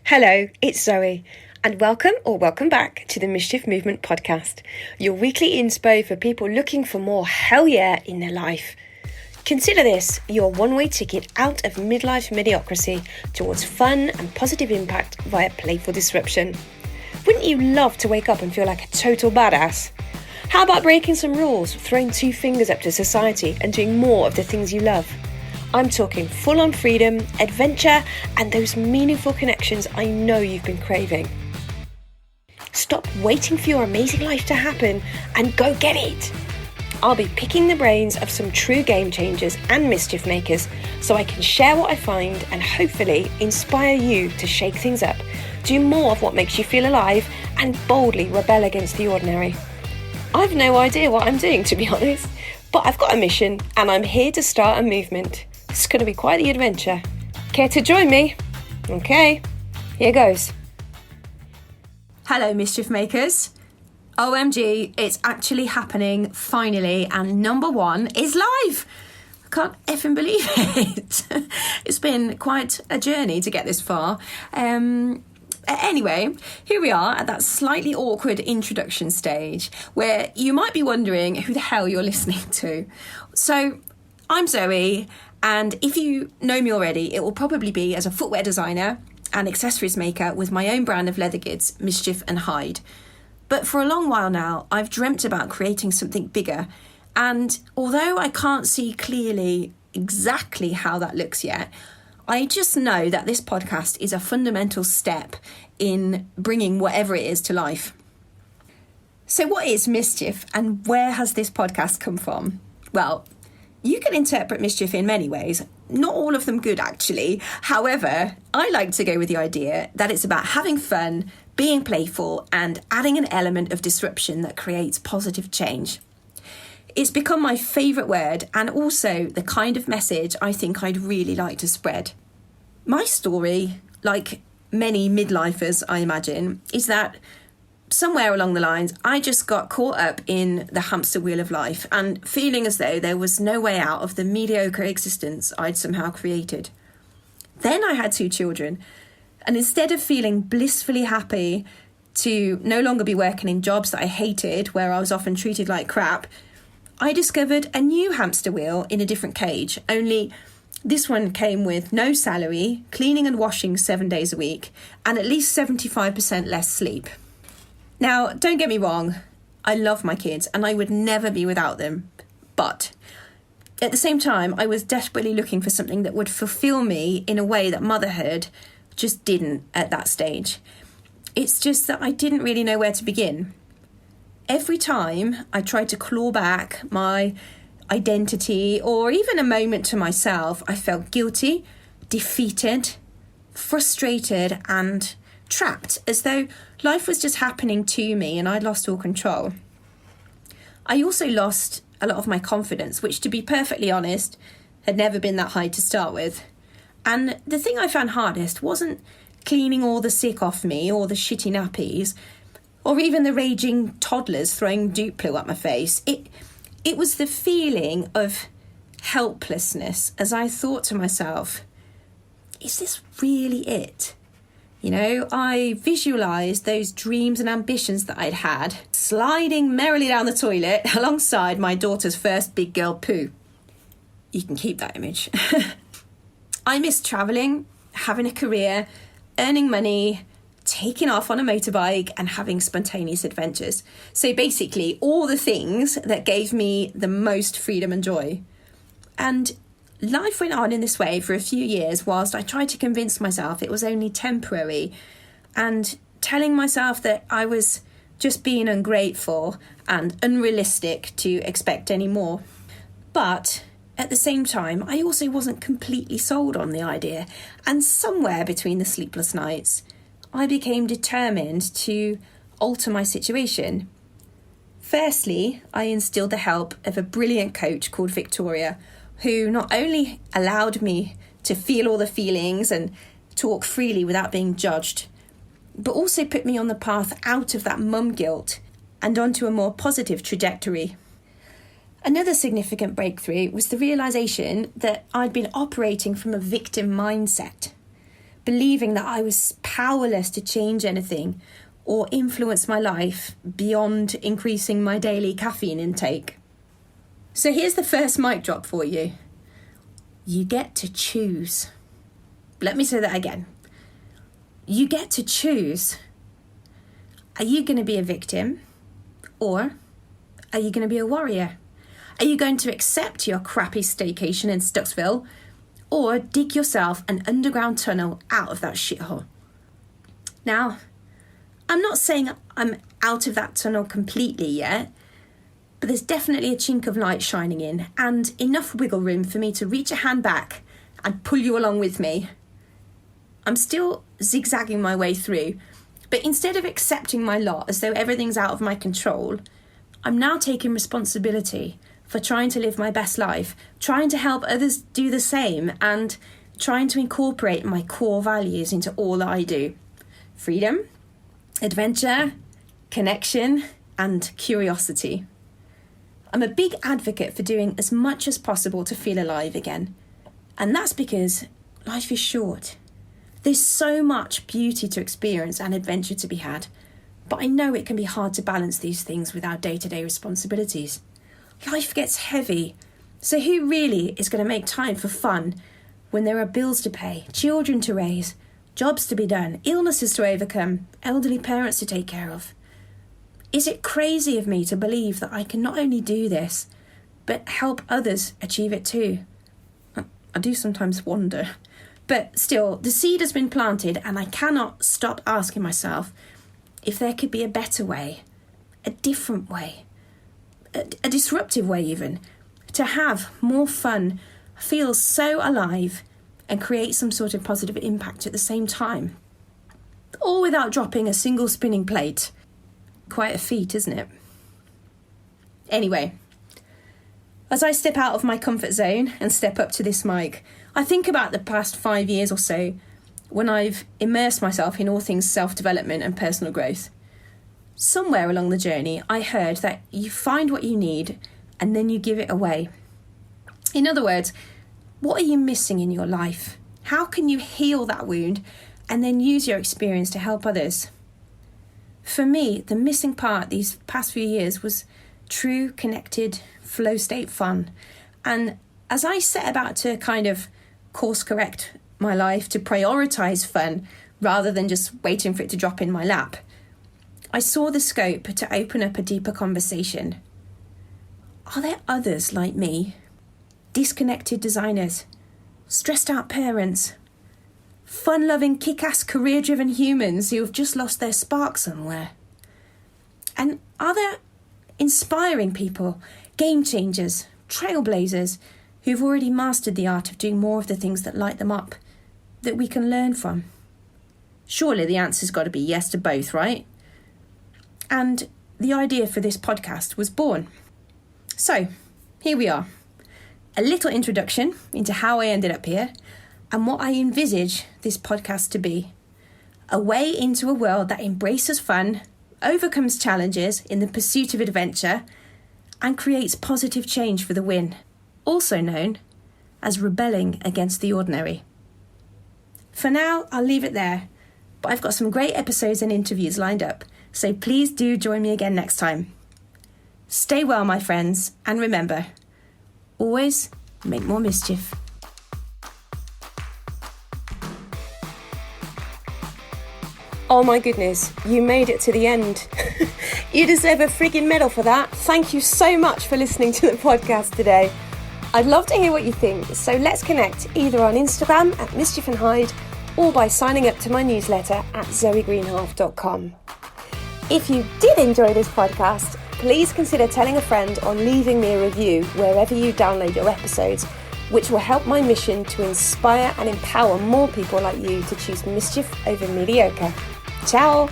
Hello, it's Zoe, and welcome back to the Mischief Movement podcast, your weekly inspo for people looking for more hell yeah in their life. Consider this your one-way ticket out of midlife mediocrity towards fun and positive impact via playful disruption. Wouldn't you love to wake up and feel like a total badass? How about breaking some rules, throwing two fingers up to society and doing more of the things you love? I'm talking full-on freedom, adventure, and those meaningful connections I know you've been craving. Stop waiting for your amazing life to happen and go get it! I'll be picking the brains of some true game changers and mischief makers so I can share what I find and hopefully inspire you to shake things up, do more of what makes you feel alive, and boldly rebel against the ordinary. I've no idea what I'm doing, to be honest, but I've got a mission and I'm here to start a movement. It's going to be quite the adventure. Care to join me? Okay, here goes. Hello, mischief makers. OMG, it's actually happening finally, and number one is live. I can't effing believe it. It's been quite a journey to get this far. Anyway, here we are at that slightly awkward introduction stage where you might be wondering who the hell you're listening to. So, I'm Zoe, and if you know me already, it will probably be as a footwear designer and accessories maker with my own brand of leather goods, Mischief and Hide. But for a long while now, I've dreamt about creating something bigger. And although I can't see clearly exactly how that looks yet, I just know that this podcast is a fundamental step in bringing whatever it is to life. So what is Mischief, and where has this podcast come from? Well, you can interpret mischief in many ways, not all of them good actually. However, I like to go with the idea that it's about having fun, being playful, and adding an element of disruption that creates positive change. It's become my favourite word, and also the kind of message I think I'd really like to spread. My story, like many midlifers I imagine, is that somewhere along the lines, I just got caught up in the hamster wheel of life and feeling as though there was no way out of the mediocre existence I'd somehow created. Then I had 2 children, and instead of feeling blissfully happy to no longer be working in jobs that I hated, where I was often treated like crap, I discovered a new hamster wheel in a different cage, only this one came with no salary, cleaning and washing 7 days a week, and at least 75% less sleep. Now, don't get me wrong, I love my kids and I would never be without them. But at the same time, I was desperately looking for something that would fulfill me in a way that motherhood just didn't at that stage. It's just that I didn't really know where to begin. Every time I tried to claw back my identity or even a moment to myself, I felt guilty, defeated, frustrated, and trapped, as though life was just happening to me and I'd lost all control. I also lost a lot of my confidence, which, to be perfectly honest, had never been that high to start with. And the thing I found hardest wasn't cleaning all the sick off me or the shitty nappies or even the raging toddlers throwing Duplo at my face. It was the feeling of helplessness as I thought to myself, is this really it? You know, I visualised those dreams and ambitions that I'd had sliding merrily down the toilet alongside my daughter's first big girl poo. You can keep that image. I missed travelling, having a career, earning money, taking off on a motorbike and having spontaneous adventures. So basically all the things that gave me the most freedom and joy. And life went on in this way for a few years whilst I tried to convince myself it was only temporary and telling myself that I was just being ungrateful and unrealistic to expect any more. But at the same time, I also wasn't completely sold on the idea, and somewhere between the sleepless nights, I became determined to alter my situation. Firstly, I instilled the help of a brilliant coach called Victoria, who not only allowed me to feel all the feelings and talk freely without being judged, but also put me on the path out of that mum guilt and onto a more positive trajectory. Another significant breakthrough was the realisation that I'd been operating from a victim mindset. believing that I was powerless to change anything or influence my life beyond increasing my daily caffeine intake. So here's the first mic drop for you. You get to choose. Let me say that again. You get to choose. Are you going to be a victim, or are you going to be a warrior? Are you going to accept your crappy staycation in Stucksville, or dig yourself an underground tunnel out of that shithole? Now, I'm not saying I'm out of that tunnel completely yet, but there's definitely a chink of light shining in and enough wiggle room for me to reach a hand back and pull you along with me. I'm still zigzagging my way through, but instead of accepting my lot as though everything's out of my control, I'm now taking responsibility for trying to live my best life, trying to help others do the same, and trying to incorporate my core values into all that I do. Freedom, adventure, connection, and curiosity. I'm a big advocate for doing as much as possible to feel alive again. And that's because life is short. There's so much beauty to experience and adventure to be had, but I know it can be hard to balance these things with our day-to-day responsibilities. Life gets heavy, so who really is going to make time for fun when there are bills to pay, children to raise, jobs to be done, illnesses to overcome, elderly parents to take care of? Is it crazy of me to believe that I can not only do this, but help others achieve it too? I do sometimes wonder. But still, the seed has been planted, and I cannot stop asking myself if there could be a better way, a different way, a disruptive way even, to have more fun, feel so alive, and create some sort of positive impact at the same time. All without dropping a single spinning plate. Quite a feat, isn't it? Anyway, as I step out of my comfort zone and step up to this mic, I think about the past 5 years or so when I've immersed myself in all things self-development and personal growth. Somewhere along the journey, I heard that you find what you need and then you give it away. In other words, what are you missing in your life? How can you heal that wound and then use your experience to help others? For me, the missing part these past few years was true, connected, flow state fun. And as I set about to kind of course correct my life to prioritise fun rather than just waiting for it to drop in my lap, I saw the scope to open up a deeper conversation. Are there others like me? Disconnected designers, stressed out parents, fun-loving, kick-ass, career-driven humans who have just lost their spark somewhere? And are there inspiring people, game changers, trailblazers, who've already mastered the art of doing more of the things that light them up, that we can learn from? Surely the answer's got to be yes to both, right? And the idea for this podcast was born. So, here we are. A little introduction into how I ended up here and what I envisage this podcast to be. A way into a world that embraces fun, overcomes challenges in the pursuit of adventure, and creates positive change for the win, also known as rebelling against the ordinary. For now, I'll leave it there, but I've got some great episodes and interviews lined up, so please do join me again next time. Stay well, my friends, and remember, always make more mischief. Oh my goodness, you made it to the end. You deserve a friggin' medal for that. Thank you so much for listening to the podcast today. I'd love to hear what you think, so let's connect either on Instagram at Mischief and Hide or by signing up to my newsletter at zoegreenhalf.com. If you did enjoy this podcast, please consider telling a friend or leaving me a review wherever you download your episodes, which will help my mission to inspire and empower more people like you to choose mischief over mediocre. Ciao!